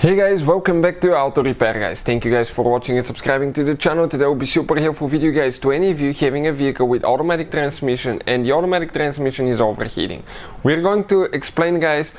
Hey guys, welcome back to Auto Repair guys. Thank you guys for watching and subscribing to the channel. Today will be super helpful video guys to any of you having a vehicle with automatic transmission and the automatic transmission is overheating. We're going to explain guys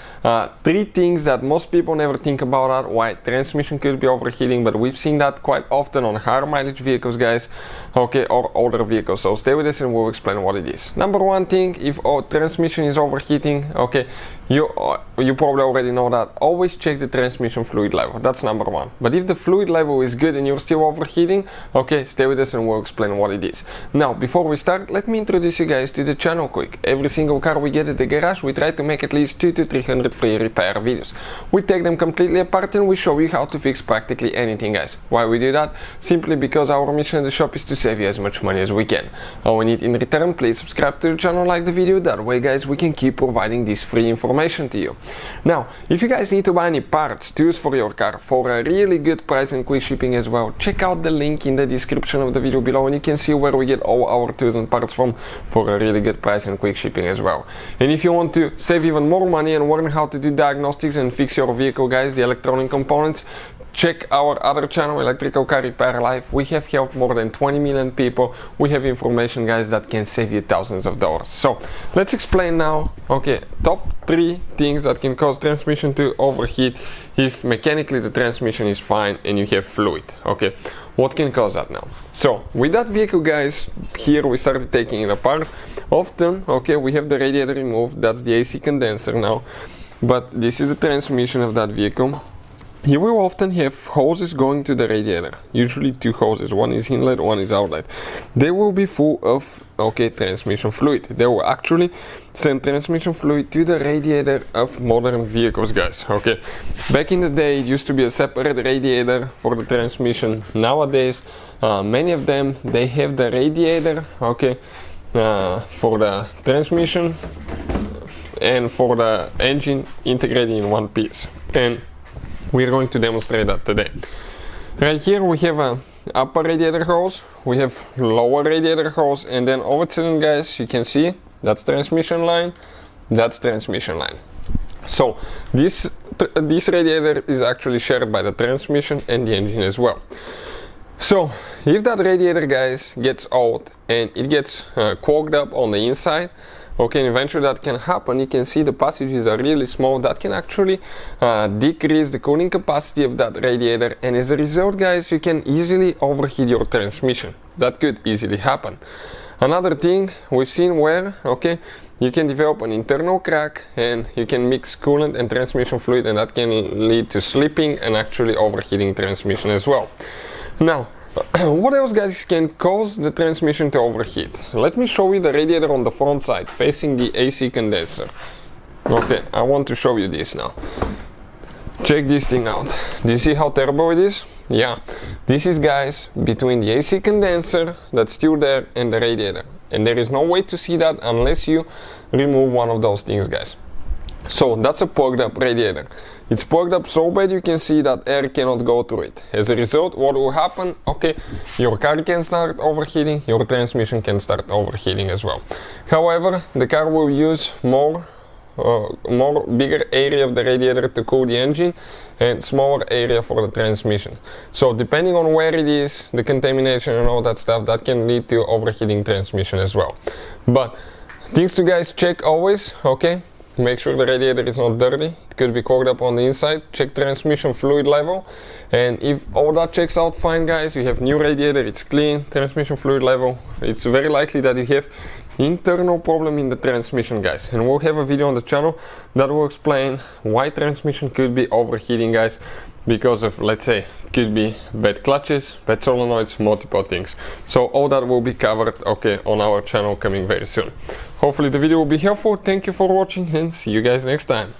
three things that most people never think about why transmission could be overheating, but we've seen that quite often on higher mileage vehicles guys, okay, or older vehicles. So stay with us and we'll explain what it is. Number one thing, if transmission is overheating, okay, you probably already know that. Always check the transmission fluid level. That's number one. But if the fluid level is good and you're still overheating, okay, stay with us and we'll explain what it is. Now, before we start, let me introduce you guys to the channel quick. Every single car we get at the garage, we try to make at least 200 to 300 free repair videos. We take them completely apart and we show you how to fix practically anything guys. Why we do that? Simply because our mission in the shop is to save you as much money as we can. All we need in return, please subscribe to the channel, like the video, that way guys we can keep providing this free information to you. Now, if you guys need to buy any parts, tools for your car for a really good price and quick shipping as well, check out the link in the description of the video below and you can see where we get all our tools and parts from for a really good price and quick shipping as well. And if you want to save even more money and learn how to do diagnostics and fix your vehicle guys, the electronic components, check our other channel, Electrical Car Repair Live. We have helped more than 20 million people. We have information guys that can save you thousands of dollars. So let's explain now, okay, top 3 things that can cause transmission to overheat if mechanically the transmission is fine and you have fluid. Okay, what can cause that now? So with that vehicle guys, here we started taking it apart. Often, okay, we have the radiator removed, that's the AC condenser now, but this is the transmission of that vehicle. You will often have hoses going to the radiator, usually 2 hoses, one is inlet, one is outlet. They will be full of, okay, transmission fluid. They will actually send transmission fluid to the radiator of modern vehicles guys, okay. Back in the day it used to be a separate radiator for the transmission. Nowadays, many of them, they have the radiator, okay, for the transmission and for the engine integrated in one piece. And we're going to demonstrate that today. Right here we have a upper radiator hose, we have lower radiator hose, and then all of a sudden guys you can see that's transmission line, that's transmission line. So this radiator is actually shared by the transmission and the engine as well. So if that radiator guys gets old and it gets clogged up on the inside, okay, and eventually that can happen. You can see the passages are really small. That can actually decrease the cooling capacity of that radiator, and as a result guys you can easily overheat your transmission. That could easily happen. Another thing we've seen where, okay, you can develop an internal crack and you can mix coolant and transmission fluid, and that can lead to slipping and actually overheating transmission as well. Now, what else guys can cause the transmission to overheat? Let me show you the radiator on the front side facing the AC condenser. Okay, I want to show you this now. Check this thing out. Do you see how terrible it is? Yeah, this is guys between the AC condenser that's still there and the radiator, and there is no way to see that unless you remove one of those things guys. So that's a plugged up radiator. It's plugged up so bad you can see that air cannot go through it. As a result, what will happen? Okay, your car can start overheating, your transmission can start overheating as well. However, the car will use more bigger area of the radiator to cool the engine and smaller area for the transmission. So depending on where it is, the contamination and all that stuff, that can lead to overheating transmission as well. But things to guys check always, okay? Make sure the radiator is not dirty, it could be clogged up on the inside. Check transmission fluid level, and if all that checks out fine guys, you have new radiator, it's clean, transmission fluid level, it's very likely that you have internal problem in the transmission guys, and we'll have a video on the channel that will explain why transmission could be overheating guys, because of, let's say, it could be bad clutches, bad solenoids, multiple things. So all that will be covered, okay, on our channel coming very soon. Hopefully the video will be helpful. Thank you for watching and see you guys next time.